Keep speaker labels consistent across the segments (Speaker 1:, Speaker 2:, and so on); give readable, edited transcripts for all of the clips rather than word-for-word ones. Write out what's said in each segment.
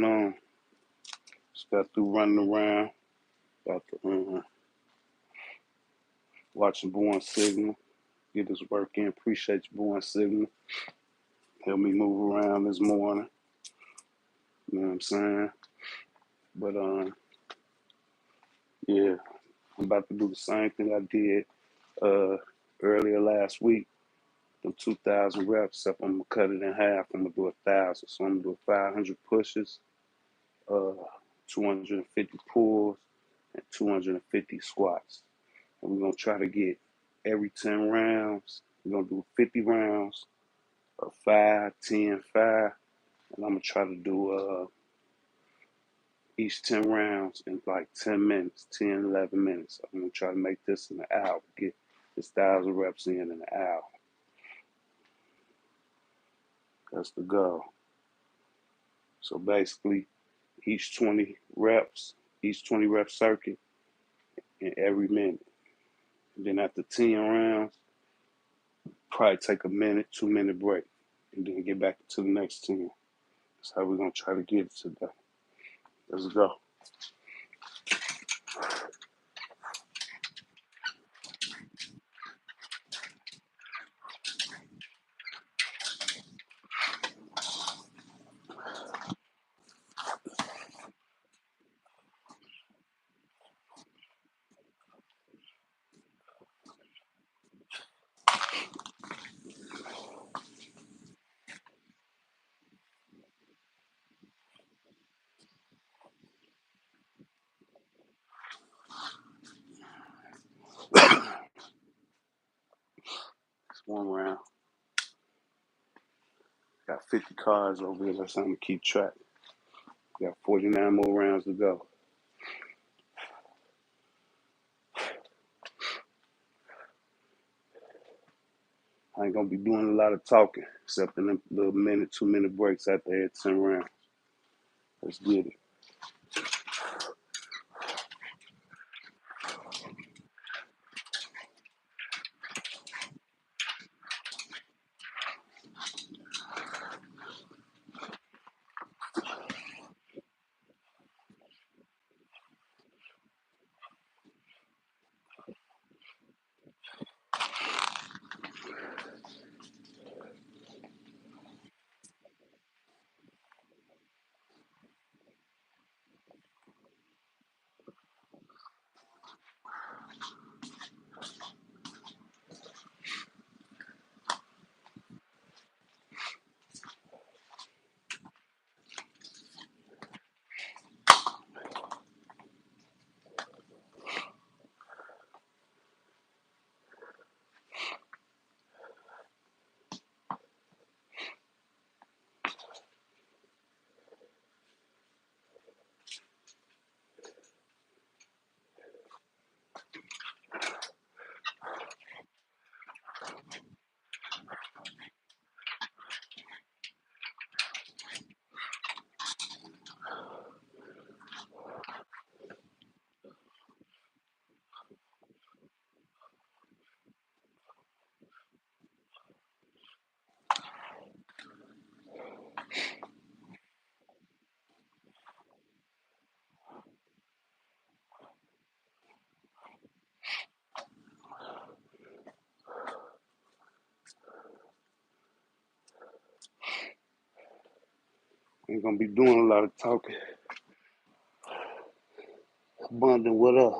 Speaker 1: going on? Just got through running around, got to watching Born Signal, get his work in. Appreciate you, Born Signal. Help me move around this morning. You know what I'm saying? But yeah, I'm about to do the same thing I did earlier last week. Them 2,000 reps, except I'm gonna cut it in half. I'm gonna do 1,000. So I'm gonna do 500 pushes, uh, 250 pulls, and 250 squats. And we're gonna try to get every 10 rounds. We're gonna do 50 rounds of 5, 10, 5. And I'm gonna try to do each 10 rounds in like 10 minutes, 10, 11 minutes. I'm gonna try to make this in an hour, get this 1,000 reps in an hour. That's the goal. So basically, each 20 reps, each 20 rep circuit in every minute. And then after 10 rounds, probably take a minute, 2 minute break, and then get back to the next 10. That's how we're gonna try to get it today. Let's go. It's one round. Got 50 cards over here. That's something to keep track. Got 49 more rounds to go. I ain't gonna be doing a lot of talking, except in the little minute, 2 minute breaks after every 10 rounds. Let's get it. Ain't gonna be doing a lot of talking. Abundant, what up?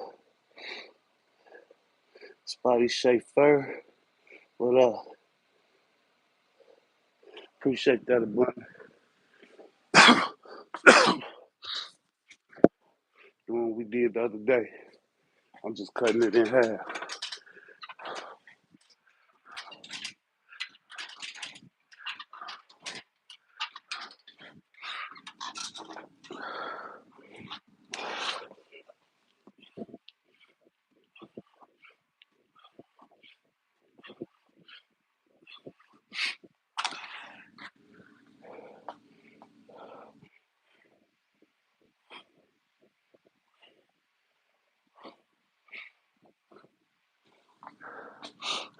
Speaker 1: Spotty Schaefer, what up? Appreciate that, Abundant. Doing what we did the other day. I'm just cutting it in half.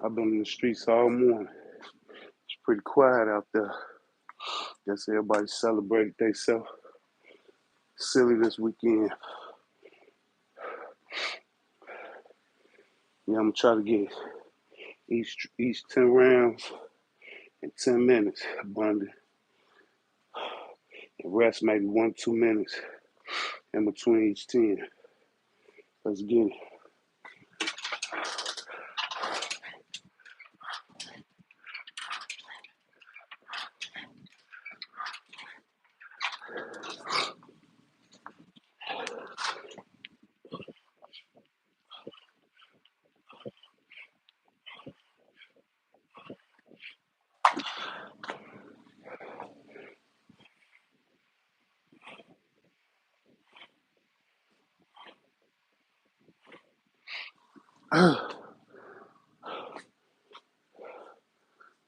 Speaker 1: I've been in the streets all morning. It's pretty quiet out there. Guess everybody celebrated themselves. silly this weekend. Yeah, I'm gonna try to get each 10 rounds in 10 minutes, abundant. And rest maybe 1-2 minutes in between each 10. Let's get it.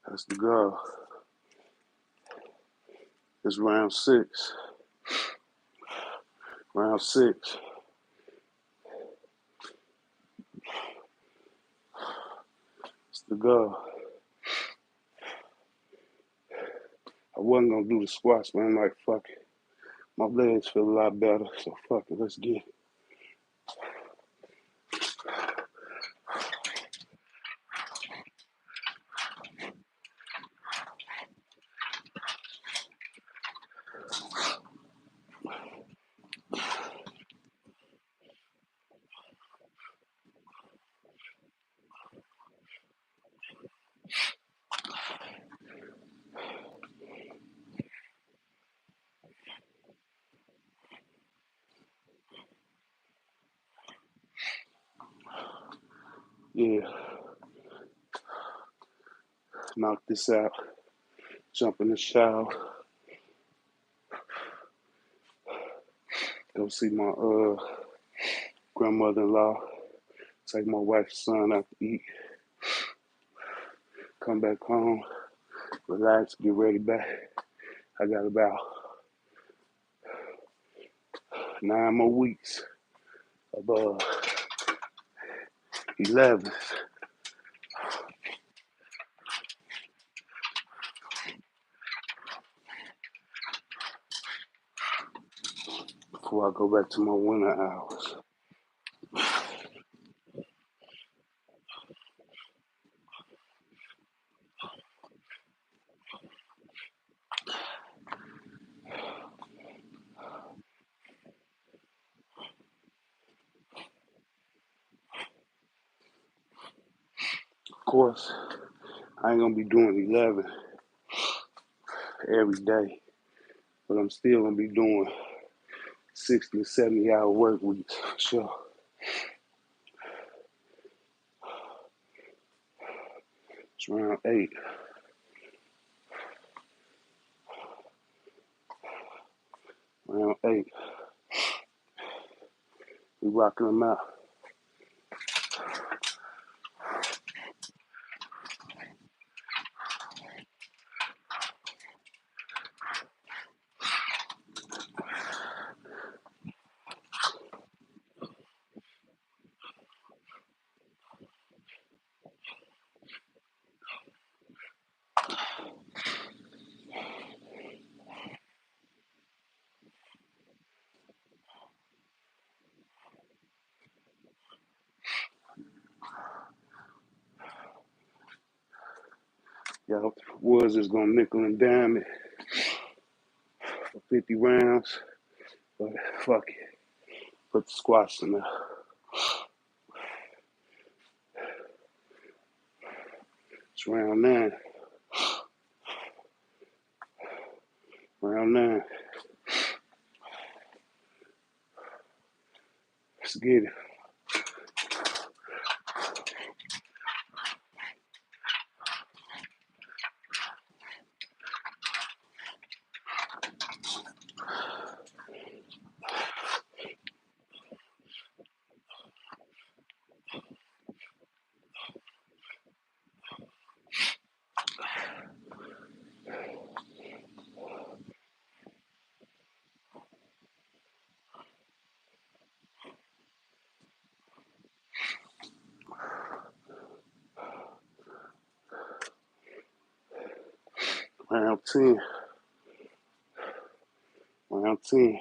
Speaker 1: That's the goal. It's round 6. Round 6. It's the goal. I wasn't gonna do the squats, but I'm like, fuck it. My legs feel a lot better, so fuck it. Let's get it. Yeah, knock this out. Jump in the shower. Go see my grandmother-in-law. Take my wife's son out to eat. Come back home. Relax. Get ready back. I got about 9 more weeks of 11 before I go back to my winter hours. Of course, I ain't gonna be doing 11 every day, but I'm still gonna be doing 60 to 70 hour work weeks. Sure. It's round 8. Round 8. We rocking them out. Y'all, Woods is gonna nickel and dime it for 50 rounds, but fuck it. Put the squats in there. It's round 9. Round 9. Let's get it. Round 10. Round 10.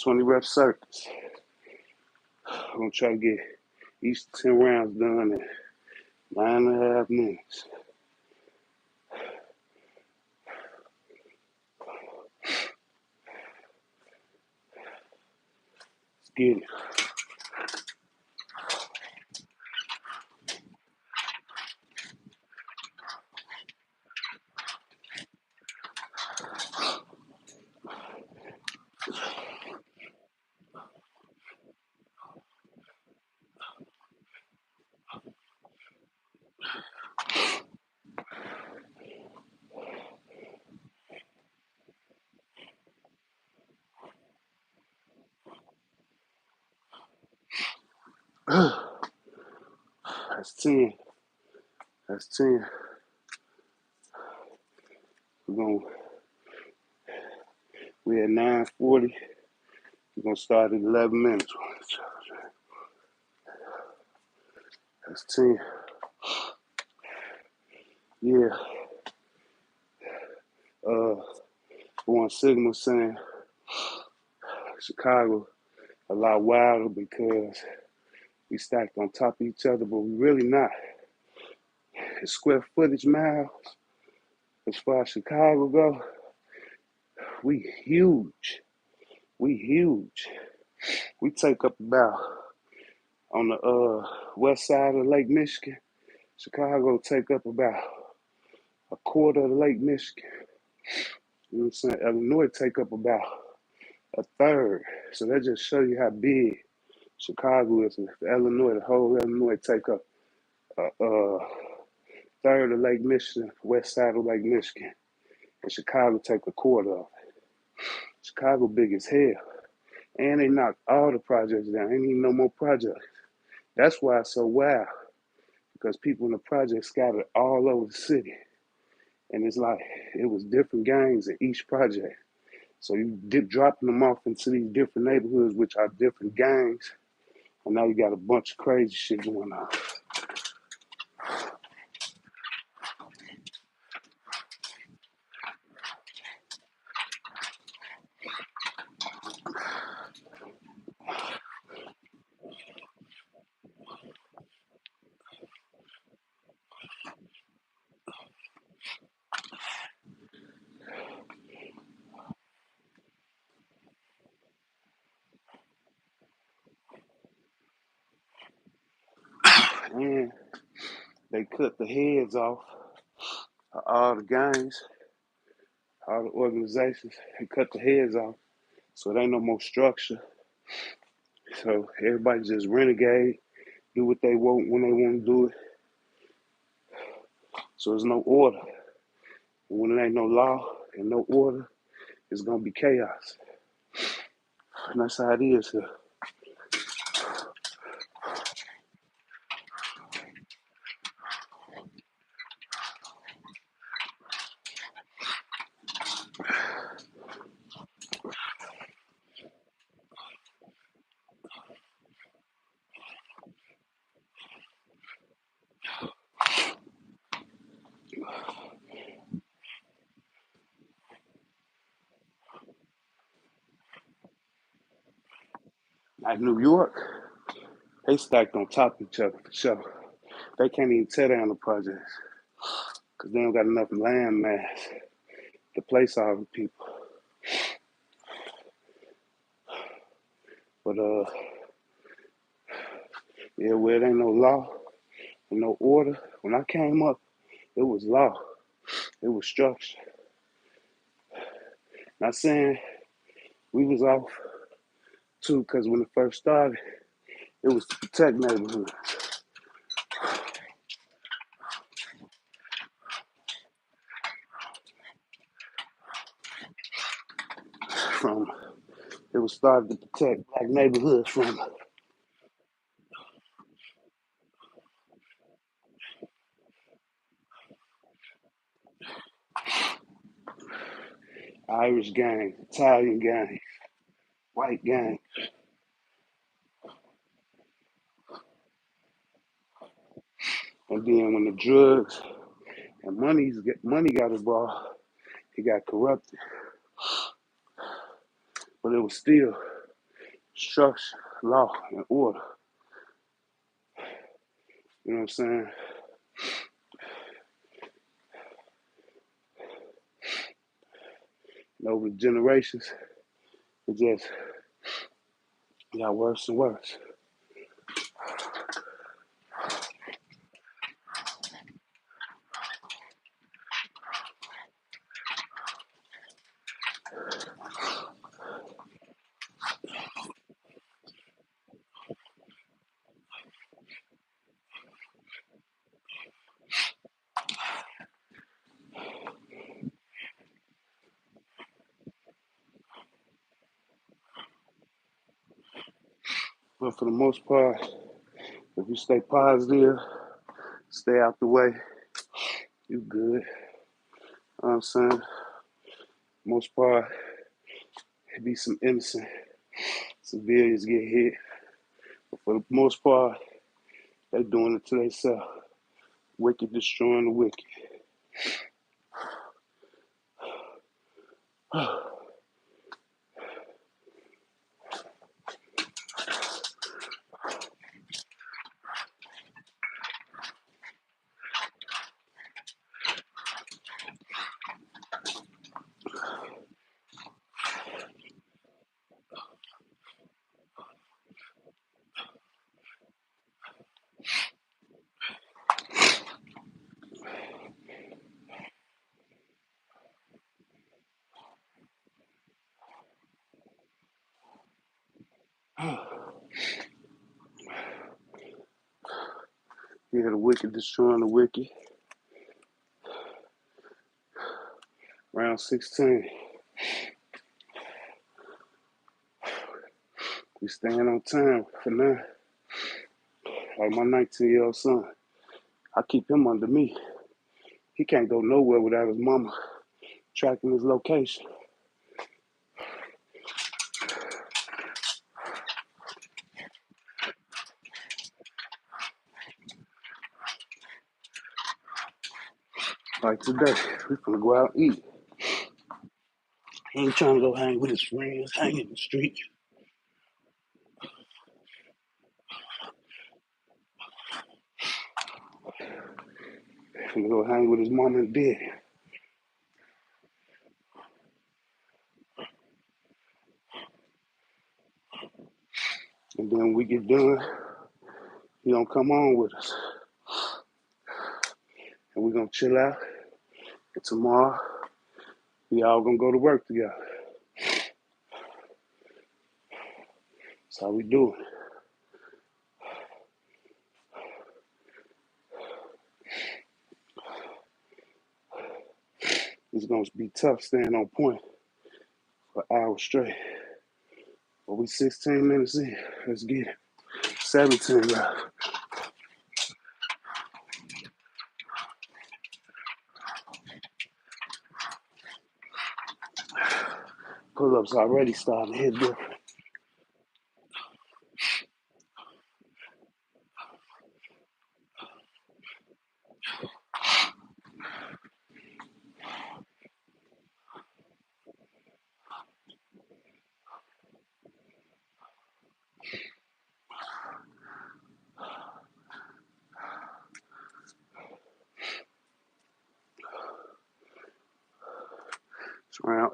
Speaker 1: 20 rep circuits. I'm gonna try to get each 10 rounds done in 9.5 minutes. Let's get it. That's 10. That's 10. We're at 9:40. We're gonna start at 11 minutes. That's 10. Yeah. One signal saying Chicago a lot wilder because we stacked on top of each other, but we really not. As square footage miles, as far as Chicago go, we huge. We huge. We take up about on the west side of Lake Michigan. Chicago take up about a quarter of Lake Michigan. You know what I'm saying? Illinois take up about a third. So that just show you how big Chicago is. Illinois, the whole Illinois take up a third of Lake Michigan, west side of Lake Michigan. And Chicago take a quarter of it. Chicago big as hell. And they knocked all the projects down. Ain't even no more projects. That's why it's so wild. Because people in the project scattered all over the city. And it's like it was different gangs in each project. So you dropping them off into these different neighborhoods, which are different gangs, and now you got a bunch of crazy shit going on. And they cut the heads off of all the gangs, all the organizations. They cut the heads off, so there ain't no more structure. So everybody just renegade, do what they want when they want to do it. So there's no order. And when there ain't no law and no order, it's gonna be chaos. And that's how it is here. Like New York, they stacked on top of each other for sure. They can't even tear down the projects because they don't got enough land mass to place all the people. But yeah, where there ain't no law and no order. When I came up, it was law. It was structure. Not saying we was off too, because when it first started, it was to protect neighborhoods from. It was started to protect black neighborhoods from Irish gangs, Italian gangs, white gangs. And then when the drugs and money got involved, it got corrupted. but it was still structure, law, and order. You know what I'm saying? And over the generations, it just got worse and worse. But for the most part, if you stay positive, stay out the way, you good. You know what I'm saying? Most part, it be some innocent civilians get hit. But for the most part, they doing it to themselves. Wicked destroying the wicked. Yeah, the wicked destroying the wicked. Round 16. We staying on time for now. Like my 19-year-old son, I keep him under me. He can't go nowhere without his mama tracking his location. Like today, we finna go out and eat. He ain't trying to go hang with his friends, hang in the street. Finna go hang with his mama and daddy. And then when we get done, he gonna come on with us. And we gonna chill out. And tomorrow, we all gonna go to work together. That's how we do it. It's gonna be tough staying on point for hours straight. But we 16 minutes in. Let's get it. 17 left. Pull-ups already starting to hit different. It's round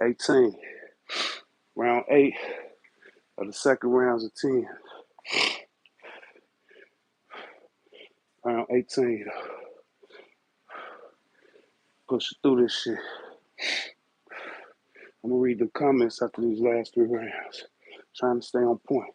Speaker 1: 18. Round 8 of the second rounds of 10. Round 18. Pushing through this shit. I'm gonna read the comments after these last 3 rounds. Trying to stay on point.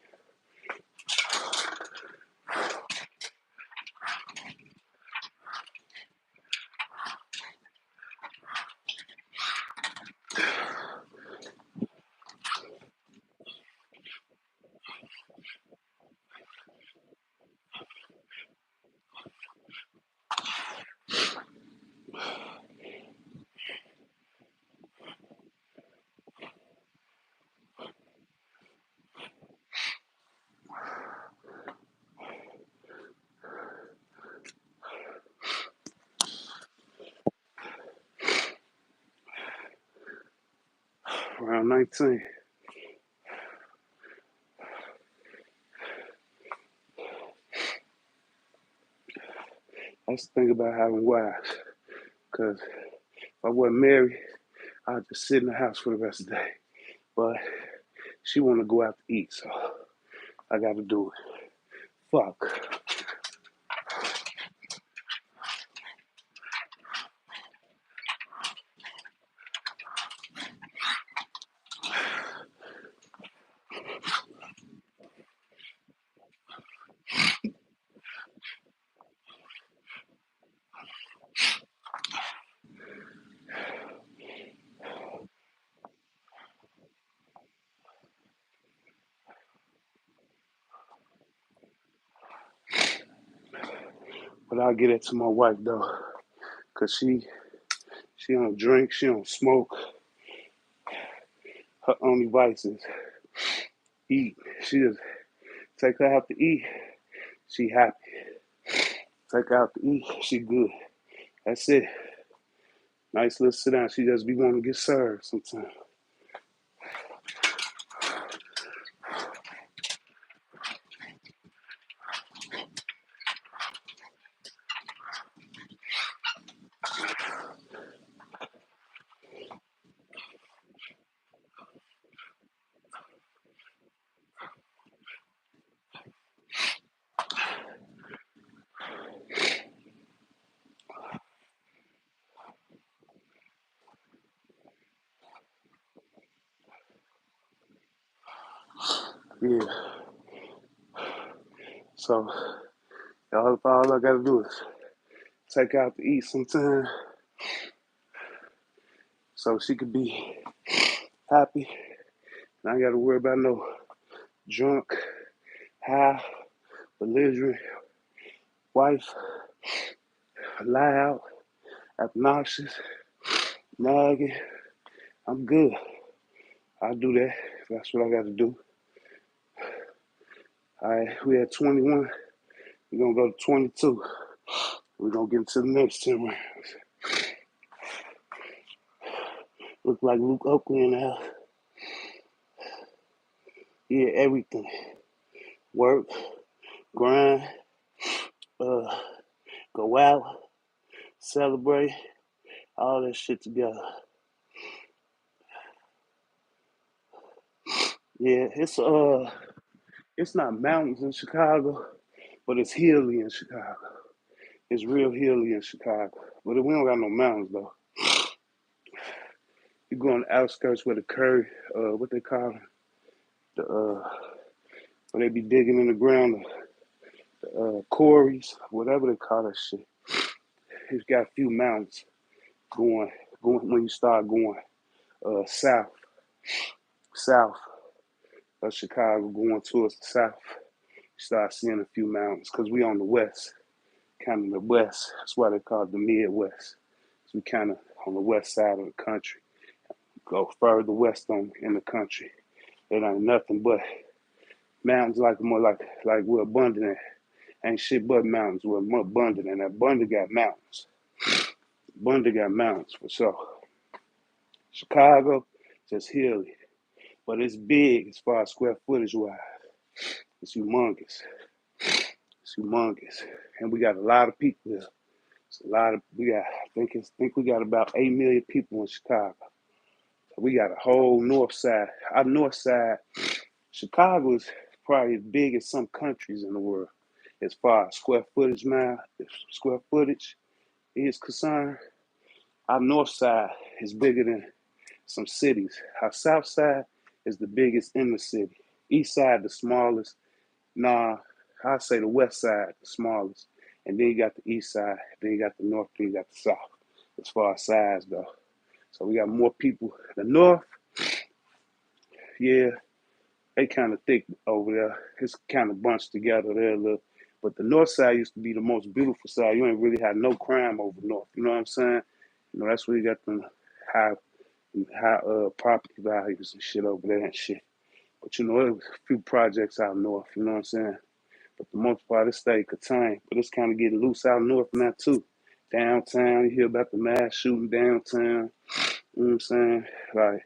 Speaker 1: around 19. I used to think about having wives, because if I wasn't married, I'd just sit in the house for the rest of the day. But she want to go out to eat, so I got to do it. Fuck. But I'll get it to my wife, though, because she don't drink, she don't smoke. Her only vice is eat. She just take her out to eat, she happy. Take her out to eat, she good. That's it. Nice little sit down. She just be wanting to get served sometimes. Yeah. So all I gotta do is take her out to eat sometime so she could be happy. And I ain't gotta worry about no drunk, high, belligerent wife, loud, obnoxious, nagging. I'm good. I'll do that. That's what I gotta do. All right, we at 21. We're gonna go to 22. We're gonna get into the next 10 rounds. Look like Luke Oakley in the house. Yeah, everything. Work, grind, uh, go out, celebrate, all that shit together. Yeah, it's not mountains in Chicago, but it's hilly in Chicago. It's real hilly in Chicago. But we don't got no mountains though. You go on the outskirts where the curry, what they call it, the where they be digging in the ground, the quarries, whatever they call that shit. It's got a few mountains going, going when you start going south, south of Chicago, going towards the south. You start seeing a few mountains because we on the west, kind of the west. That's why they call it the Midwest. So we kind of on the west side of the country. Go further west on in the country. It ain't nothing but mountains like more like we're abundant at. Ain't shit but mountains. We're more abundant and abundant got mountains. Abundant got mountains for sure. Chicago, just hilly. But it's big as far as square footage wise. It's humongous. It's humongous. And we got a lot of people here. It's a lot of I think we got about 8 million people in Chicago. So we got a whole north side. Our north side, Chicago is probably as big as some countries in the world as far as square footage is concerned. Our north side is bigger than some cities. Our south side is the biggest in the city. East side the smallest. Nah, I say the west side the smallest. And then you got the east side, then you got the north, then you got the south. As far as size though. So we got more people. The north, yeah, they kind of thick over there. It's kind of bunched together there a little. But the north side used to be the most beautiful side. You ain't really had no crime over north. You know what I'm saying? You know, that's where you got them high, high property values and shit over there and shit. But you know, there's a few projects out north. You know what I'm saying? But the most part, it stayed contained. But it's kind of getting loose out north now too. Downtown, you hear about the mass shooting downtown. You know what I'm saying? Like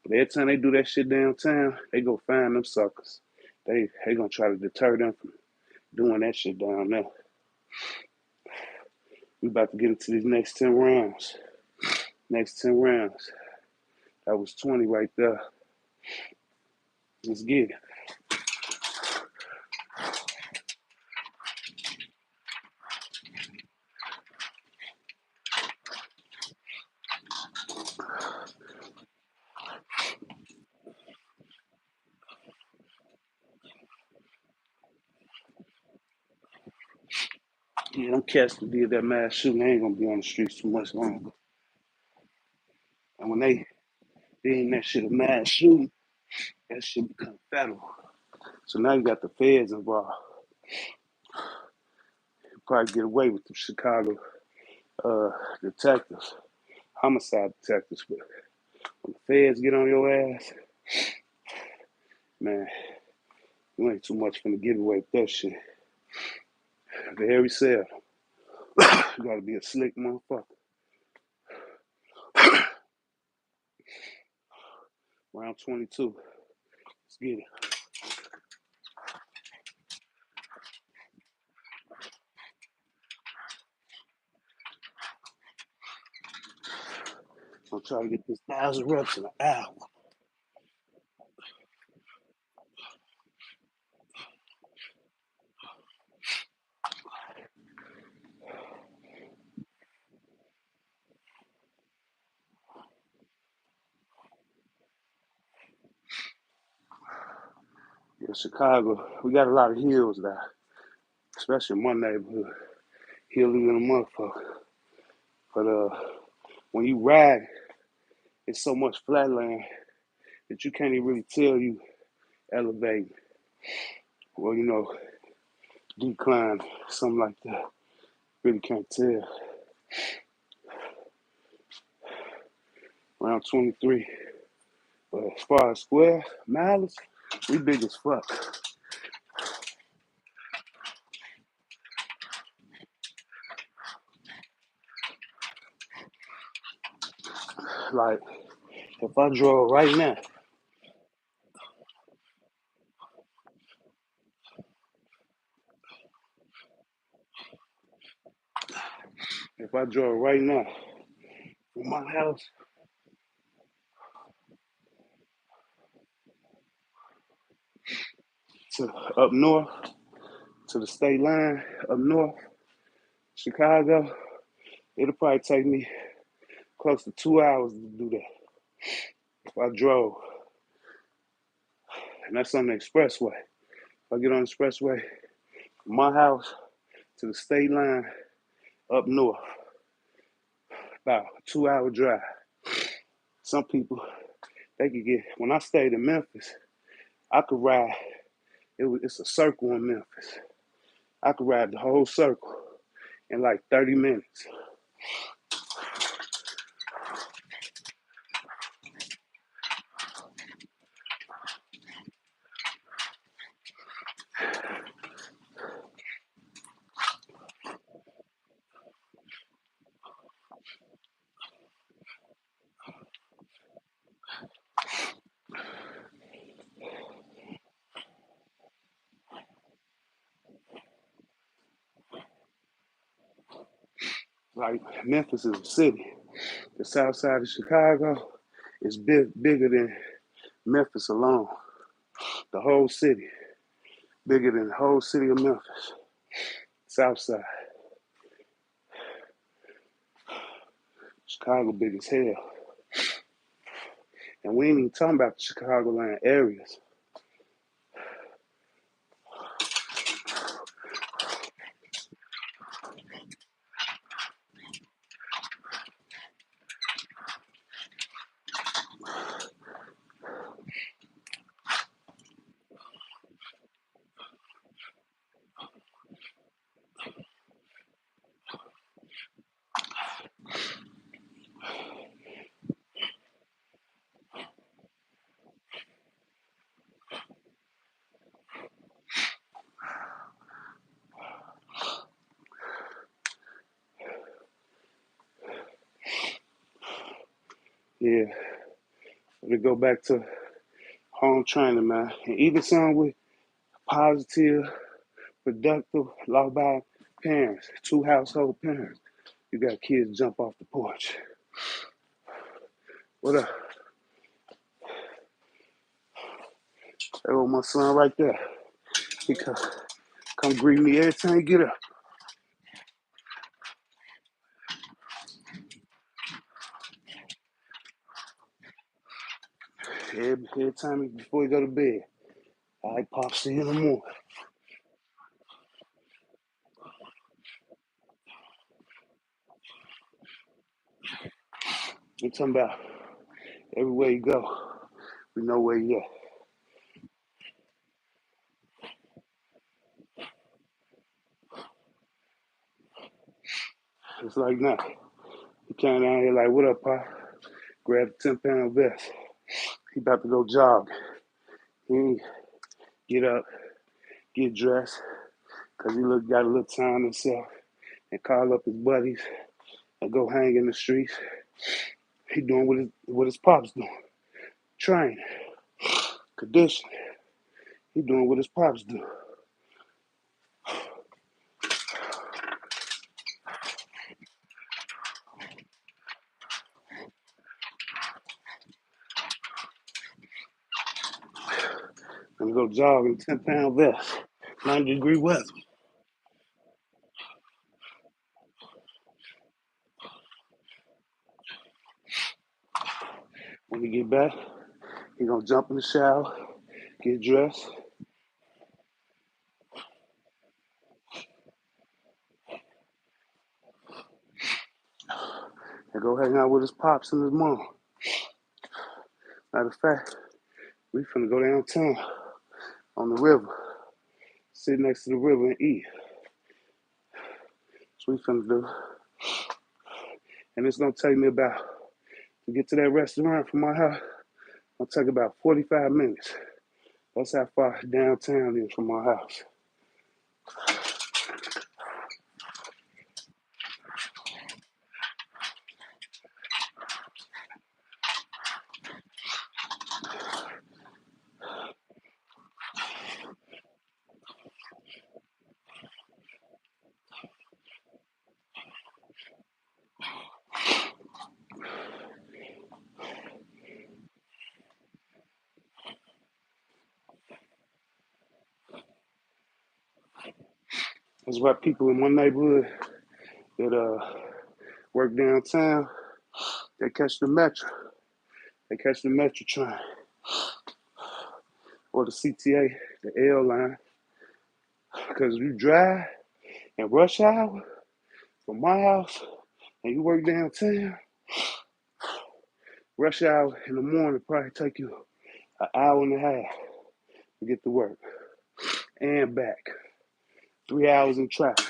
Speaker 1: But every time they do that shit downtown, they go find them suckers. They gonna try to deter them from doing that shit down there. We about to get into these next 10 rounds. Next 10 rounds. That was 20 right there. Let's get it. Yeah, them cats that did that mass shooting, they ain't gonna be on the streets too much longer. And when they deem that shit a mass shooting, that shit become federal. So now you got the feds involved. You probably get away with the Chicago detectives, homicide detectives, but when the feds get on your ass, man, you ain't too much finna get away with that shit. The Harry said, you gotta be a slick motherfucker. Round 22. Let's get it. I'm trying to get this 1,000 reps in an hour. In Chicago, we got a lot of hills there, especially in my neighborhood. Hilly than a motherfucker. But when you ride, it's so much flatland that you can't even really tell you elevate. Well, decline, something like that. Really can't tell. Round 23. But as far as square miles, we big as fuck. Like, if I drove right now, if I drove right now from my house to up north, to the state line, up north, Chicago, it'll probably take me close to 2 hours to do that. If I drove, and that's on the expressway. If I get on the expressway, from my house to the state line, up north, about a 2 hour drive. Some people, they could get, when I stayed in Memphis, I could ride, it's a circle in Memphis. I could ride the whole circle in like 30 minutes. Like Memphis is a city. The south side of Chicago is bigger than Memphis alone. The whole city, bigger than the whole city of Memphis. South side. Chicago big as hell. And we ain't even talking about the Chicagoland areas. Yeah. to go back to home training, man. And even some with positive, productive, law-abiding parents, two household parents. You got kids jump off the porch. What up? That was my son right there. He come greet me every time you get up. Every time before he go to bed. All right, Pop, see you in the morning. I'm talking about everywhere you go, we know where you at. It's like now. He came down here like, what up, Pop? Grabbed a 10-pound vest. He about to go jog. He get up, get dressed, because he got a little time himself, and call up his buddies and go hang in the streets. He doing what his pops doing. Training, conditioning. He doing what his pops do. And go jog in 10-pound vest, 90-degree weather. When he get back, he gonna jump in the shower, get dressed, and go hang out with his pops and his mom. Matter of fact, we finna go downtown on the river, sit next to the river and eat. That's what we finna do. And it's gonna take me about, to get to that restaurant from my house, it'll take about 45 minutes. That's how far downtown is from my house. That's why people in my neighborhood that work downtown, they catch the metro. They catch the metro train or the CTA, the L line. Because you drive and rush hour from my house and you work downtown, rush hour in the morning probably take you an hour and a half to get to work and back. 3 hours in traffic.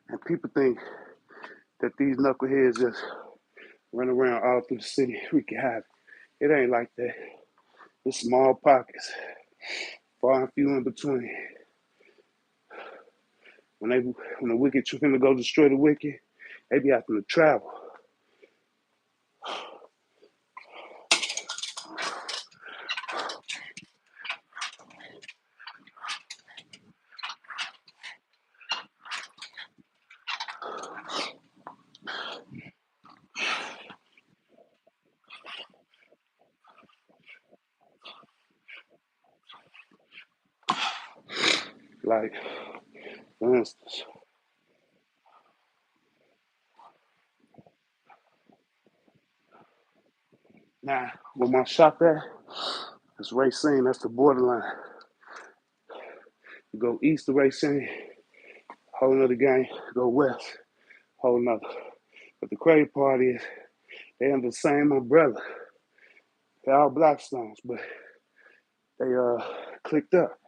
Speaker 1: And people think that these knuckleheads just run around all through the city wreaking havoc. It ain't like that. It's small pockets, far and few in between. When the wicked finna go destroy the wicked, they be having to travel. Like, for instance, now where my shop at, it's Racine, that's the borderline. You go east of Racine, whole nother game. Go west, whole nother. But the crazy part is, They under the same umbrella. They all Blackstones, but they clicked up.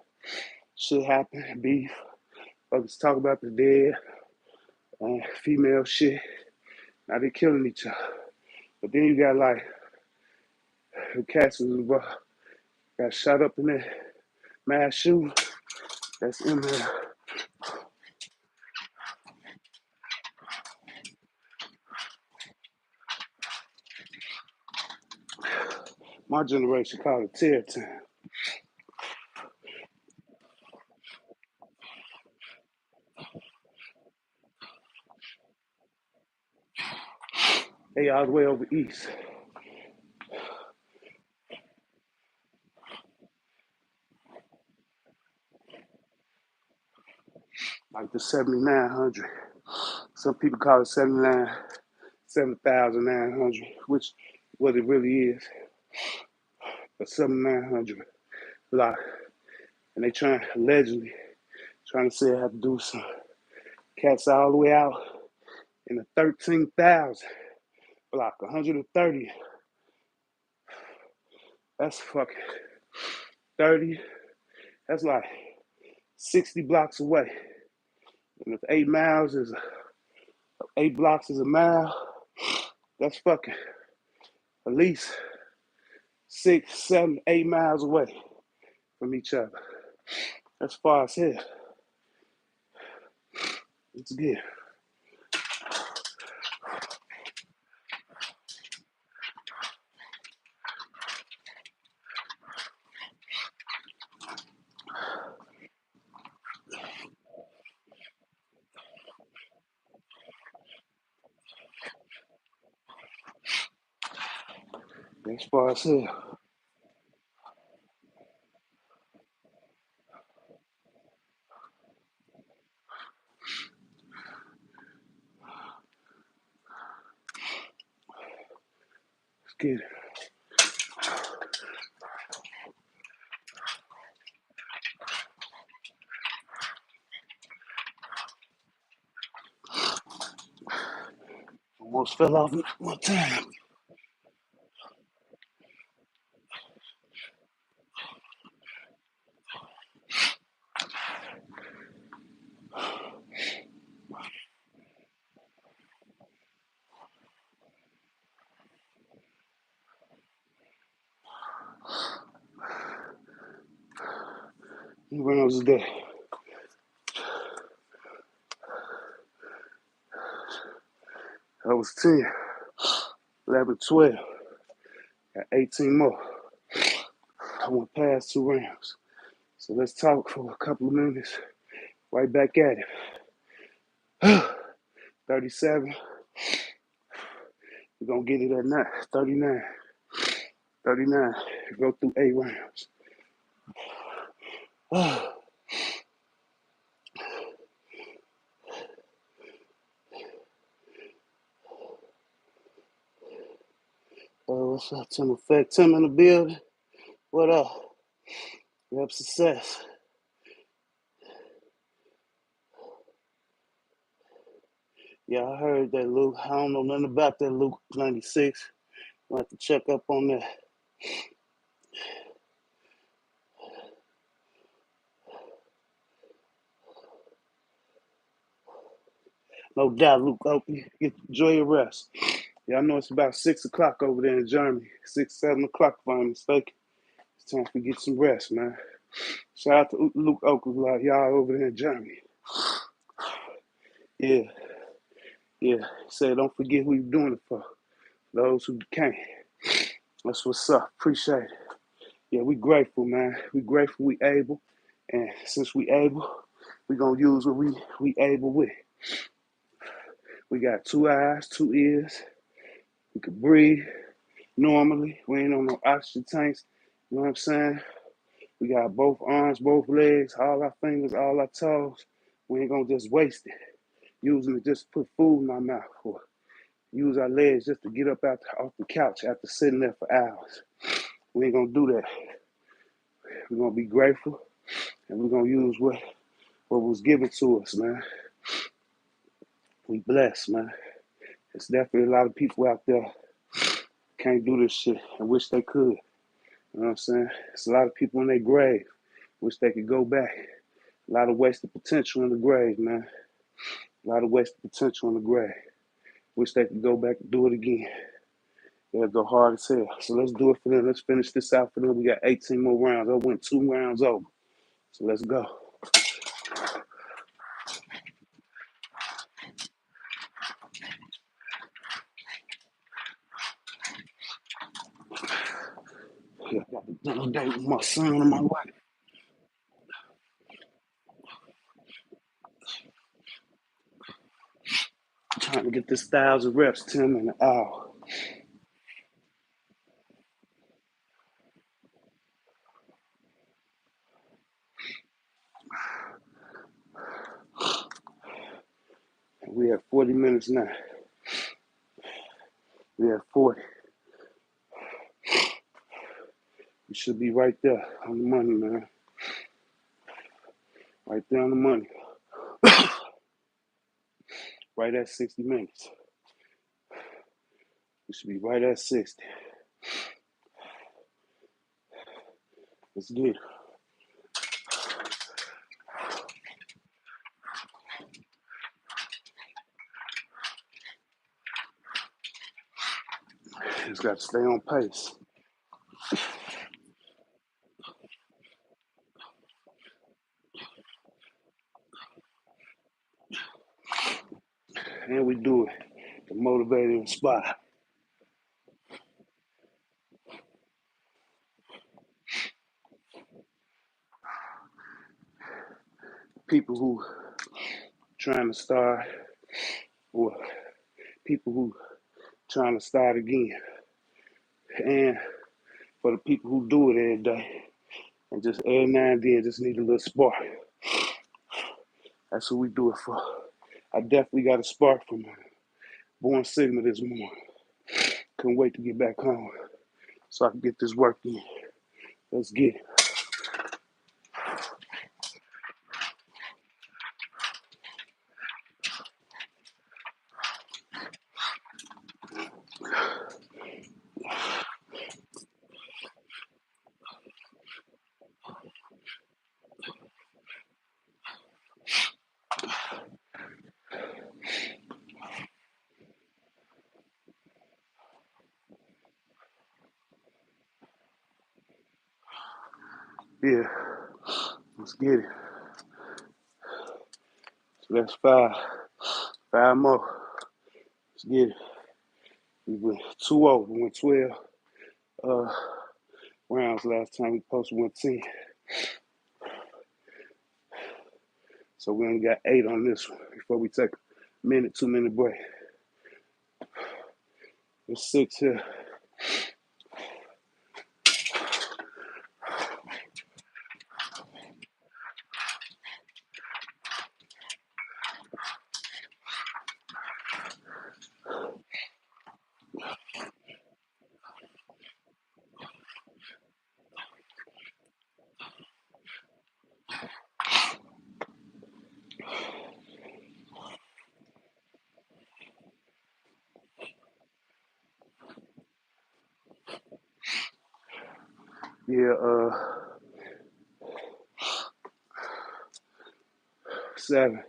Speaker 1: Shit happened, beef. Others talk about the dead, female shit. Now they killing each other. But then you got like the cats was got shot up in that mass shooting. That's in there. My generation called it tear time. They all the way over east. Like the 7,900. Some people call it 7,900, which what it really is. But 7,900 block. And they allegedly trying to say I have to do some cats all the way out in the 13,000 block, 130. That's fucking 30. That's like 60 blocks away. And if 8 blocks is a mile, that's fucking at least 6, 7, 8 miles away from each other. That's far as hell. It's good. That's far as hell. Let's get it. Almost fell off one time. When I was there, I was 10, 11, 12, got 18 more. I went past 2 rounds. So let's talk for a couple of minutes. Right back at it. 37. We're going to get it at 39. 39. Go through 8 rounds. What's up, Tim Effect? Tim in the building. What up? Rep success. Yeah, I heard that, Luke. I don't know nothing about that, Luke 96. I'll have to check up on that. No doubt, Luke. Hope you enjoy your rest. Yeah, I know it's about 6 o'clock over there in Germany. 6, 7 o'clock, if I'm not mistaken. It's time to get some rest, man. Shout out to Luke Oakland, like y'all over there in Germany. Yeah, yeah. Say, don't forget who you're doing it for. Those who can't. That's what's up. Appreciate it. Yeah, we grateful, man. We grateful we able. And since we able, we gonna use what we able with. We got 2 eyes, 2 ears. We can breathe normally. We ain't on no oxygen tanks. You know what I'm saying? We got both arms, both legs, all our fingers, all our toes. We ain't gonna just waste it. Using it just to put food in our mouth or use our legs just to get up off the couch after sitting there for hours. We ain't gonna do that. We're gonna be grateful and we're gonna use what was given to us, man. We blessed, man. There's definitely a lot of people out there can't do this shit and wish they could. You know what I'm saying? There's a lot of people in their grave. Wish they could go back. A lot of wasted potential in the grave, man. A lot of wasted potential in the grave. Wish they could go back and do it again. They'll go hard as hell. So let's do it for them. Let's finish this out for them. We got 18 more rounds. I went 2 rounds over. So let's go. Yeah, I got the dinner date with my son and my wife. Trying to get this 1,000 reps, Tim, in an hour. We have 40 minutes now. We have 40. We should be right there on the money, man. Right there on the money. Right at 60 minutes. We should be right at 60. Let's get it. Just got to stay on pace. And we do it to motivate and inspire. People who trying to start, or people who trying to start again. And for the people who do it every day, and just every now and then just need a little spark. That's what we do it for. I definitely got a spark from Born Sigma this morning. Couldn't wait to get back home so I can get this work in. Let's get it. Yeah, let's get it. So that's five. Five more. Let's get it. We went 2-0. We went 12 uh, rounds last time. We posted 10. So we only got 8 on this one before we take a minute, 2 minute break. There's 6 here. Yeah, 7.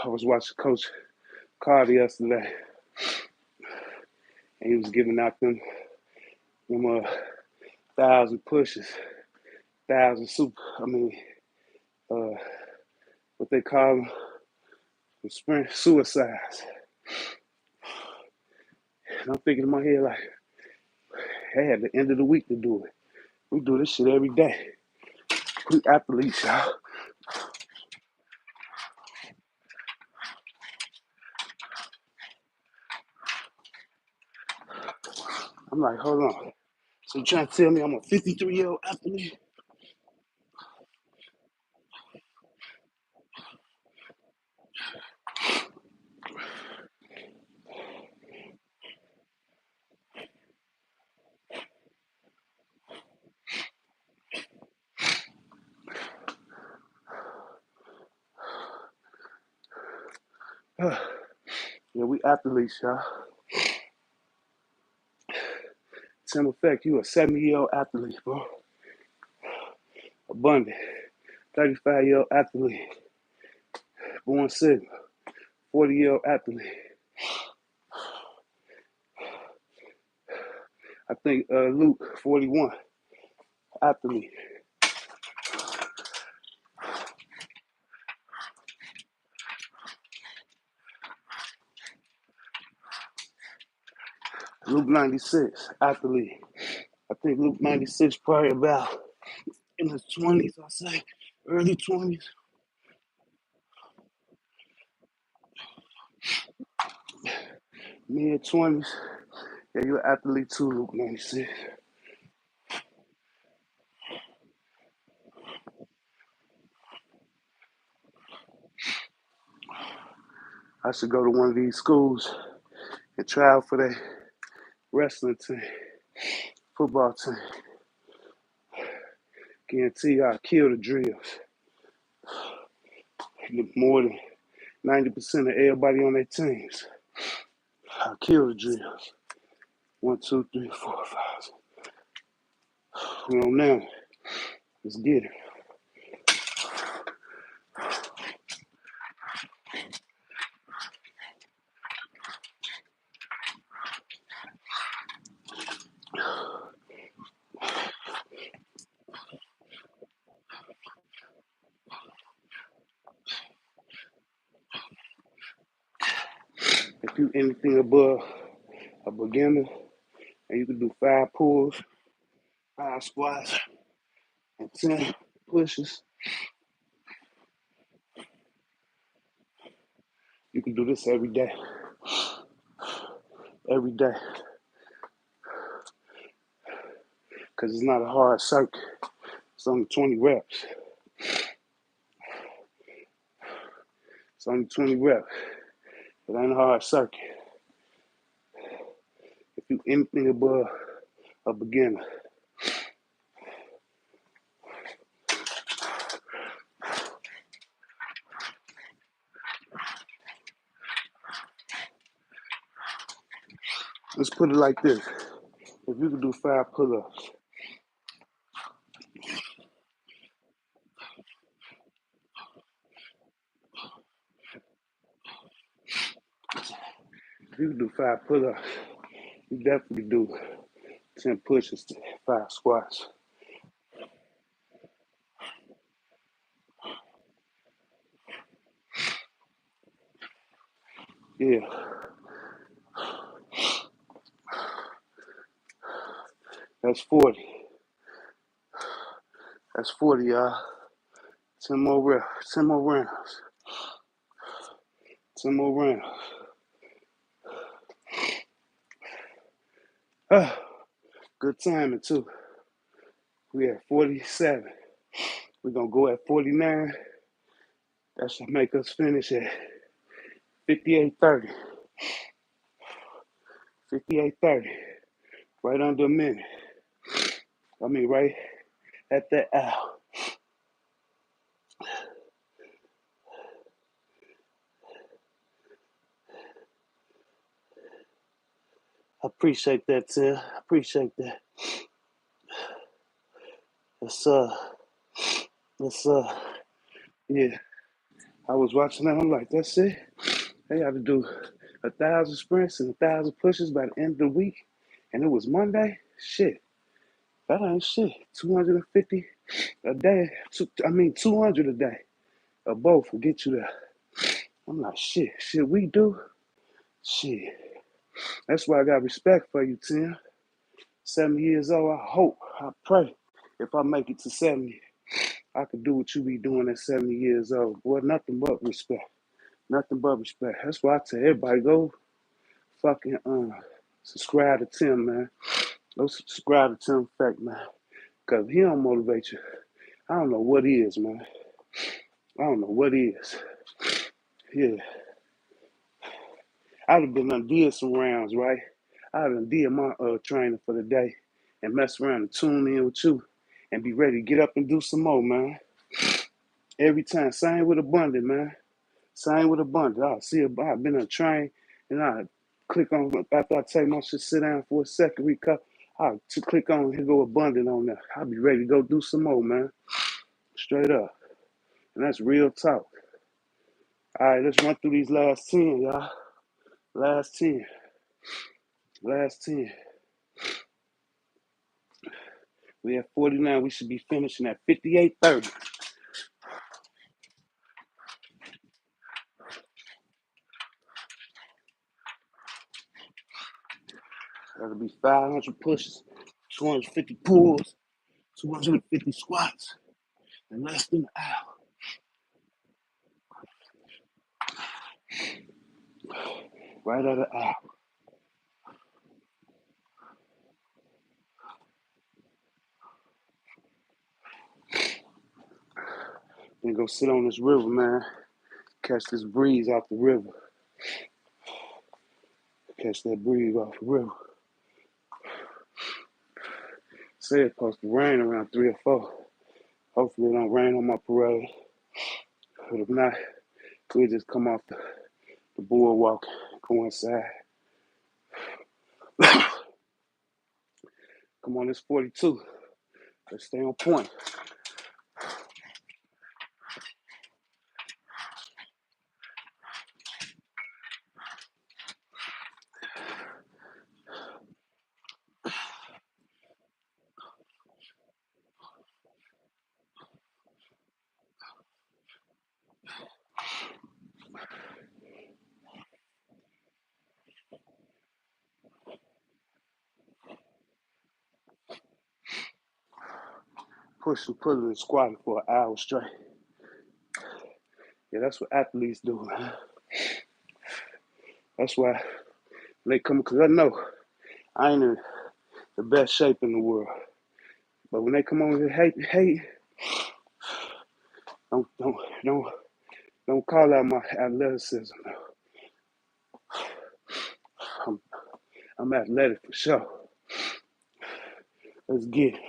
Speaker 1: I was watching Coach Carter yesterday, and he was giving out them 1,000 pushes, 1,000 super. Uh, what they call them, the sprint suicides. And I'm thinking in my head like, I had the end of the week to do it. We do this shit every day. We athletes, y'all. I'm like, hold on. So you trying to tell me I'm a 53-year-old athlete? Yeah, we athletes, y'all. Tim Effect, you a 70-year-old athlete, bro. Abundant. 35-year-old athlete. Born Sigma. 40-year-old athlete. I think Luke, 41, athlete. Luke 96, athlete. I think Luke 96 probably about in his 20s, I say, early 20s. Mid 20s. Yeah, you're an athlete too, Luke 96. I should go to one of these schools and try out for their wrestling team, football team. Guarantee you I'll kill the drills. More than 90% of everybody on their teams. I'll kill the drills. 1, 2, 3, 4, 5. We on now. Let's get it. If you anything above a beginner and you can do 5 pulls, 5 squats, and 10 pushes, you can do this every day. Every day. Because it's not a hard circuit. It's only 20 reps. It's only 20 reps. It ain't a hard circuit. If you anything above a beginner, let's put it like this. If you can do 5 pull-ups, if you can do 5 pull-ups, you definitely do 10 pushes, 5 squats. Yeah. That's 40. That's 40, y'all. 10 more reps, 10 more rounds. 10 more rounds. Good timing, too. We at 47. We're going to go at 49. That should make us finish at 58:30. 58:30. Right under a minute. I mean, right at that hour. I appreciate that, Tim. I appreciate that. It's, yeah. I was watching that. I'm like, that's it. They got to do 1,000 sprints and 1,000 pushes by the end of the week. And it was Monday. Shit. That ain't shit. 250 a day. 200 a day. Or both will get you there. I'm like, shit, we do? Shit. That's why I got respect for you, Tim. 70 years old, I pray, if I make it to 70, I could do what you be doing at 70 years old. Boy, nothing but respect. Nothing but respect. That's why I tell everybody, go fucking subscribe to Tim, man. Go subscribe to Tim Effect, man. Because he don't motivate you. I don't know what is, man. I don't know what is. Yeah. I'd have been did some rounds, right? I'd have did my training for the day and mess around and tune in with you and be ready to get up and do some more, man. Every time. Same with Abundant, man. Same with Abundant. I've been on a train and I click on, after I take my shit, sit down for a second, recover. I'll click on here, go abundant on there. I'll be ready to go do some more, man. Straight up. And that's real talk. All right, let's run through these last 10, y'all. Last 10. Last 10. We at 49. We should be finishing at 58:30. That'll be 500 pushes, 250 pulls, 250 squats in less than an hour. Right at an hour. Then go sit on this river, man. Catch this breeze off the river. Catch that breeze off the river. Say it's supposed to rain around 3 or 4. Hopefully it don't rain on my parade. But if not, we'll just come off the boardwalk, go inside. Come on, it's 42. Let's stay on point. Pushing, pulling, and squatting for an hour straight. Yeah, that's what athletes do, man. That's why they come, because I know I ain't in the best shape in the world. But when they come on here, hey, don't, don't, don't, don't call out my athleticism. I'm, I'm athletic for sure. Let's get it.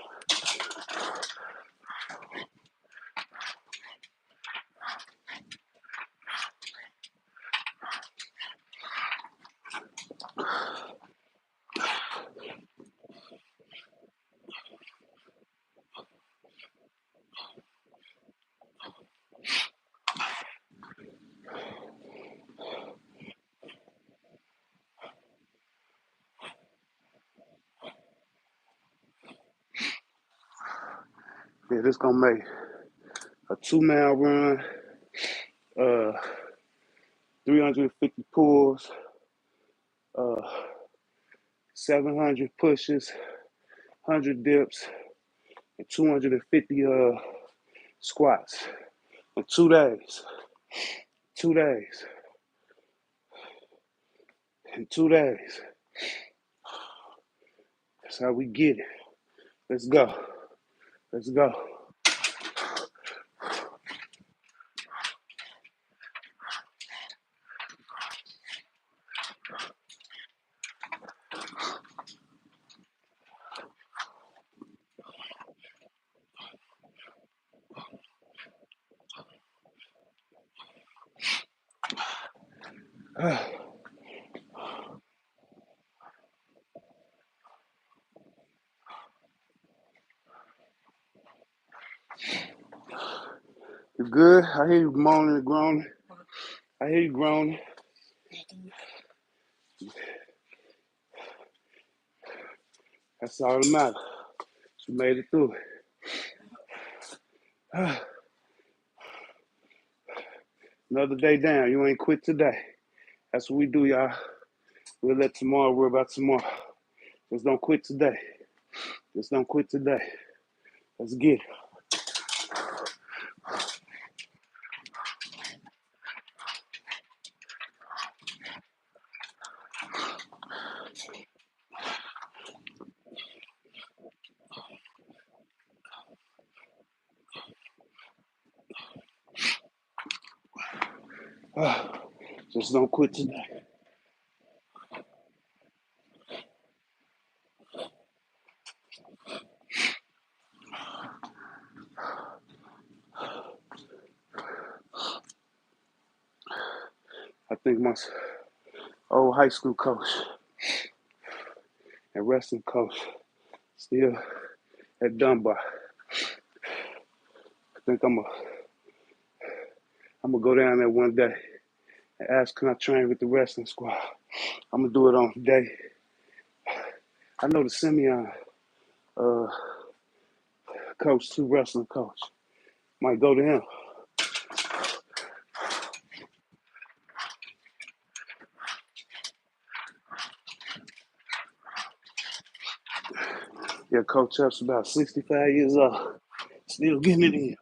Speaker 1: Yeah, this gonna make a 2-mile run, uh, 350 pulls, uh, 700 pushes, 100 dips, and 250 squats in 2 days. 2 days. In 2 days. That's how we get it. Let's go. Let's go. You good? I hear you moaning and groaning. I hear you groaning. That's all that matters. You made it through it. Another day down. You ain't quit today. That's what we do, y'all. We'll let tomorrow worry about tomorrow. Just don't quit today. Just don't quit today. Let's get it. Just don't quit today. I think my old high school coach and wrestling coach Still at Dunbar. I think I'm gonna go down there one day and ask, can I train with the wrestling squad? I'm gonna do it on today. I know the Simeon uh, coach, too, wrestling coach. Might go to him. Yeah, Coach Up's about 65 years old. Still getting it in.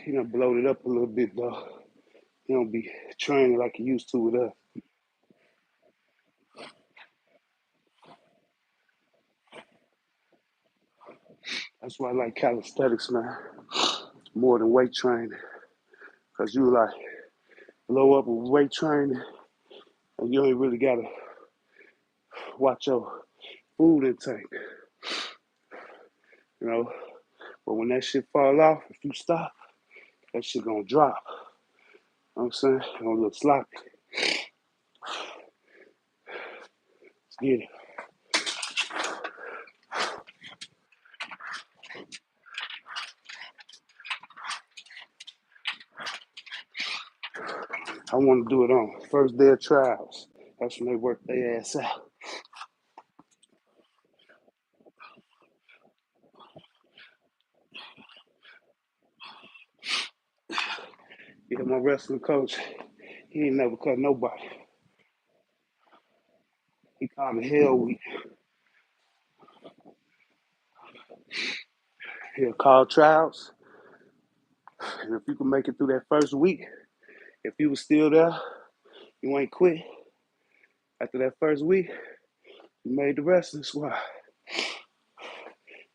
Speaker 1: He done bloated up a little bit though. He don't be training like he used to with us. That's why I like calisthenics, man, more than weight training. Cause you like blow up with weight training and you ain't really gotta watch your food intake, you know. But when that shit fall off, if you stop, that shit gonna drop. You know what I'm saying? It gonna look sloppy. Let's get it. I wanna do it on first day of trials. That's when they work their ass out. Yeah, my wrestling coach, he ain't never cut nobody. He called it Hell Week. He'll call trials, and if you can make it through that first week, if you was still there, you ain't quit. After that first week, you made the wrestling squad.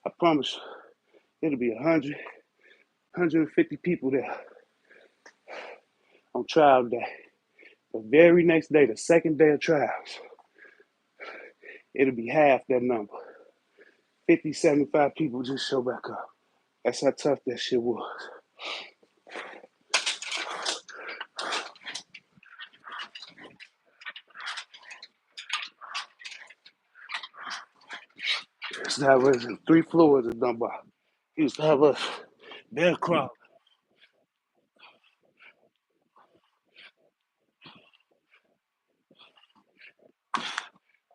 Speaker 1: I promise you, it'll be 100, 150 people there on trial day. The very next day, the second day of trials, it'll be half that number. 50, 75 people just show back up. That's how tough that shit was. He used to have us in 3 floors of Dunbar. He used to have us there crawling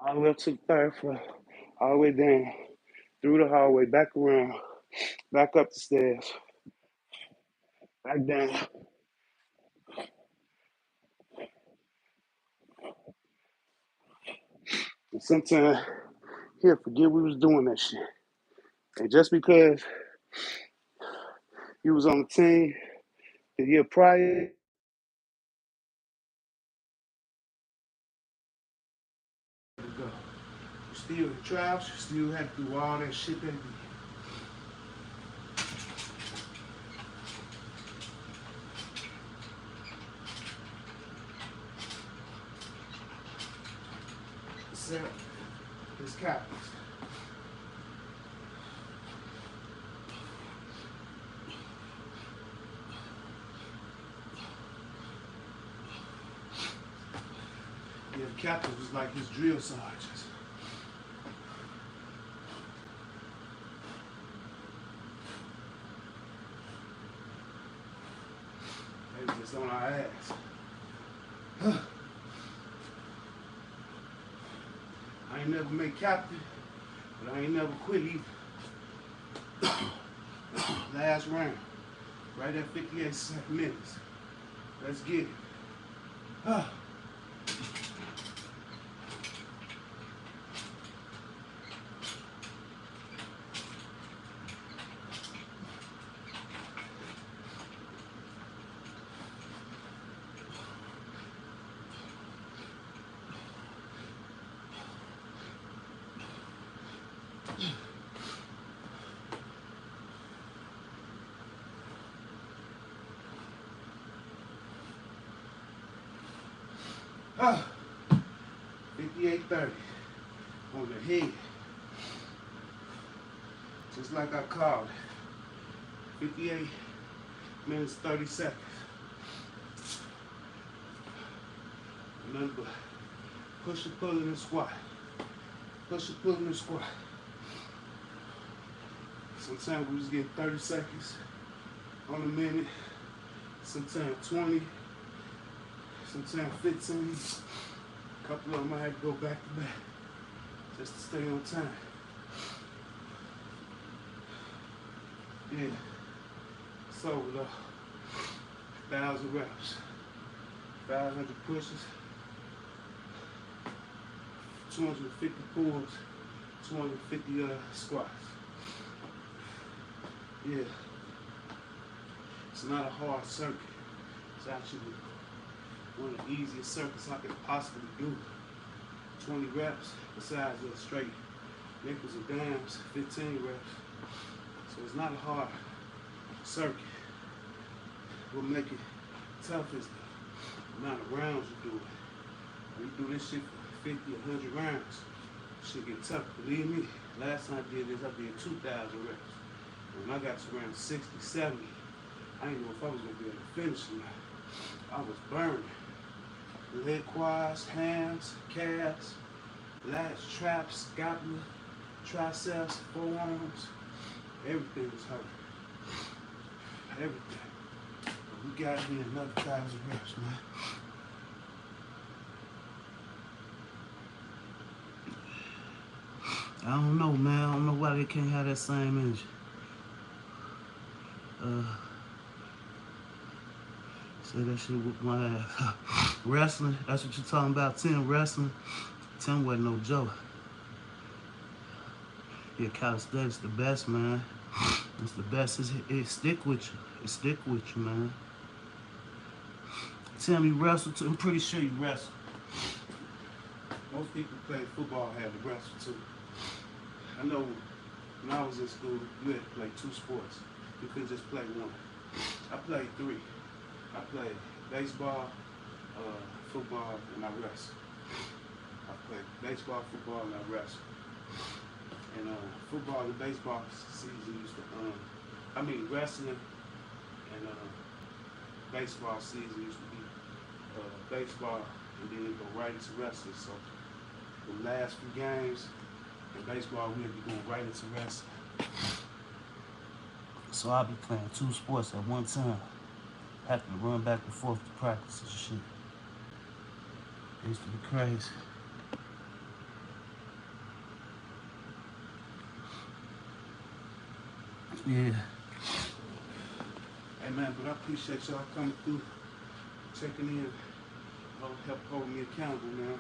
Speaker 1: all the way up to the third floor, all the way down, through the hallway, back around, back up the stairs, back down. And sometimes he'll forget we was doing that shit. And just because he was on the team the year prior, you still in trials, you still had to do all that shit that set his captains. Yeah, the captain was like his drill sergeants. They was just on our ass. I ain't never made captain, but I ain't never quit either. Last round, right at 58 minutes. Let's get it. Ah, 58:30 on the head. Just like I called it. 58 minutes, 30 seconds. Nothing but push and pull and squat. Push and pull and squat. Sometimes we just get 30 seconds on a minute. Sometimes 20. Sometimes 15. A couple of them I had to go back to back just to stay on time. Yeah. So, 1,000 reps, 500 pushes, 250 pulls, 250 squats. Yeah. It's not a hard circuit. It's actually one of the easiest circuits I could possibly do. 20 reps, besides the straight nickels and dimes, 15 reps. So it's not a hard circuit. What make it tough is the amount of rounds you do it. When you do this shit for 50, 100 rounds, shit get tough. Believe me, last time I did this, I did 2,000 reps. When I got to around 60, 70, I didn't know if I was gonna be able to finish it. I was burning. Leg, quads, hams, calves, lats, traps, scapula, triceps, forearms, everything was hurting. Everything. But we got here another 1,000 reps, man. I don't know, man. I don't know why they can't have that same energy. Say that shit with my ass. Wrestling, that's what you're talking about, Tim. Wrestling. Tim wasn't no joke. Yeah, calisthenics the best, man. It's the best. It stick with you. It stick with you, man. Tim, you wrestle too? I'm pretty sure you wrestle. Most people play football had to wrestle too. I know when I was in school, you had to play 2 sports. You couldn't just play one. I played 3. I played baseball, football, and I wrestled. I played baseball, football, and I wrestled. And football and baseball season used to, wrestling and baseball season used to be baseball, and then it go right into wrestling. So the last few games in baseball, we'd be going right into wrestling. So I'll be playing 2 sports at one time. Having to run back and forth to practice and shit. It used to be crazy. Yeah. Hey man, but I appreciate y'all coming through, checking in, help hold me accountable, man.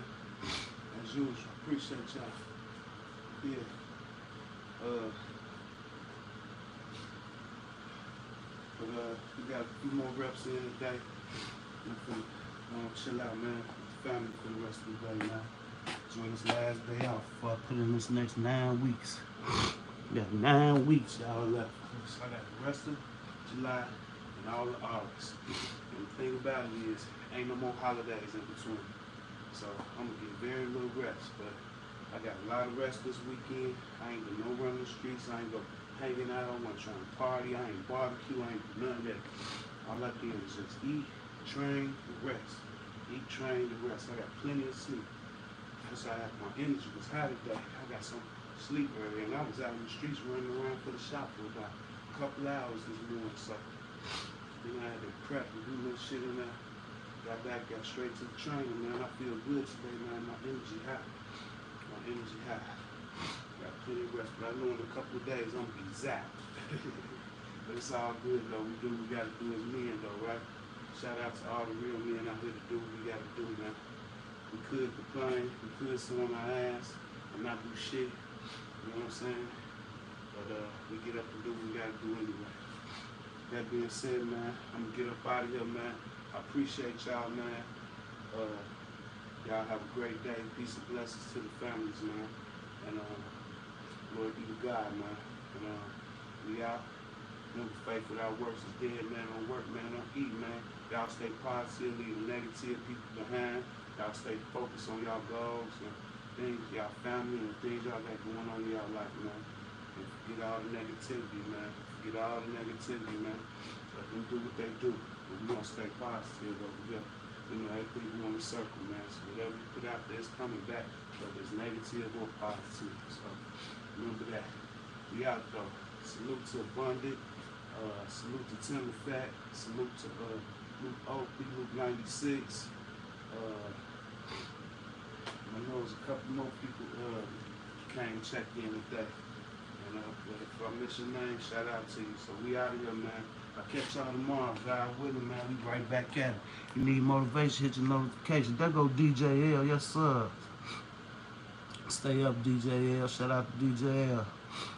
Speaker 1: As usual, appreciate y'all. Yeah. We got a few more reps in today. I'm gonna chill out, man. With the family for the rest of the day, man. Enjoy this last day off before I put in this next 9 weeks. We got 9 weeks, y'all, left. So I got the rest of July and all of August. And the thing about it is, ain't no more holidays in between. So I'm gonna get very little rest, but I got a lot of rest this weekend. I ain't doing no running the streets. I ain't go hanging out. I wasn't trying to party. I ain't barbecue. I ain't do none of that. All I did was just eat, train, and rest. Eat, train, and rest. I got plenty of sleep. That's how my energy was high today. I got some sleep early, and I was out in the streets running around for the shop for about a couple hours this morning. So then I had to prep and do a little shit in there. Got back, got straight to the training, man. I feel good today, man. My energy high. My energy high. Got plenty of rest, but I know in a couple of days I'm gonna be zapped. But it's all good though. We do what we gotta do as men though, right? Shout out to all the real men out here to do what we gotta do, man. We could complain, we could sit on our ass and not do shit. You know what I'm saying? But we get up and do what we gotta do anyway. That being said, man, I'm gonna get up out of here, man. I appreciate y'all, man. Y'all have a great day. Peace and blessings to the families, man. And Lord be to God, man. And we out. Remember, faith without works is dead, man. Don't work, man. Don't eat, man. Y'all stay positive, leave the negative people behind. Y'all stay focused on y'all goals and things, y'all family and things y'all got going on in y'all life, man. And forget all the negativity, man. Forget all the negativity, man. Let them do what they do. But we gonna stay positive over here. You know, everything we want to circle, man. So whatever you put out there is coming back, whether it's negative or positive. So remember that. We out though. Salute to Abundant. Salute to Timber Fat. Salute to Luke Oakley, Luke 96. I know there's a couple more people came and checked in today. But if I miss your name, shout out to you. So we out of here, man. I'll catch y'all tomorrow. God willing, man. We right back at it. You need motivation, hit your notification. There go DJ L. Yes, sir. Stay up, DJ L. Shout out to DJ L.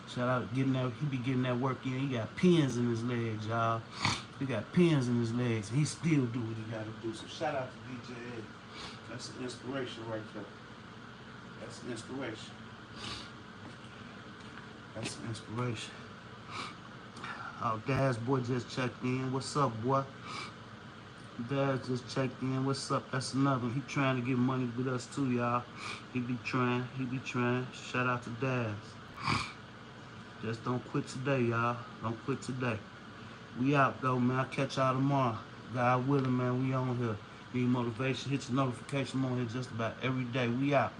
Speaker 1: Shout out getting that. He be getting that work in. He got pins in his legs, y'all. He got pins in his legs. He still do what he got to do. So shout out to DJ L. That's an inspiration right there. That's an inspiration. That's an inspiration. Oh, Dad's boy just checked in. What's up, boy? Dad just checked in. What's up? That's another one. He trying to get money with us too, y'all. He be trying. He be trying. Shout out to Dad. Just don't quit today, y'all. Don't quit today. We out though, man. I'll catch y'all tomorrow. God willing, man. We on here. Need motivation. Hit your notification. I'm on here just about every day. We out.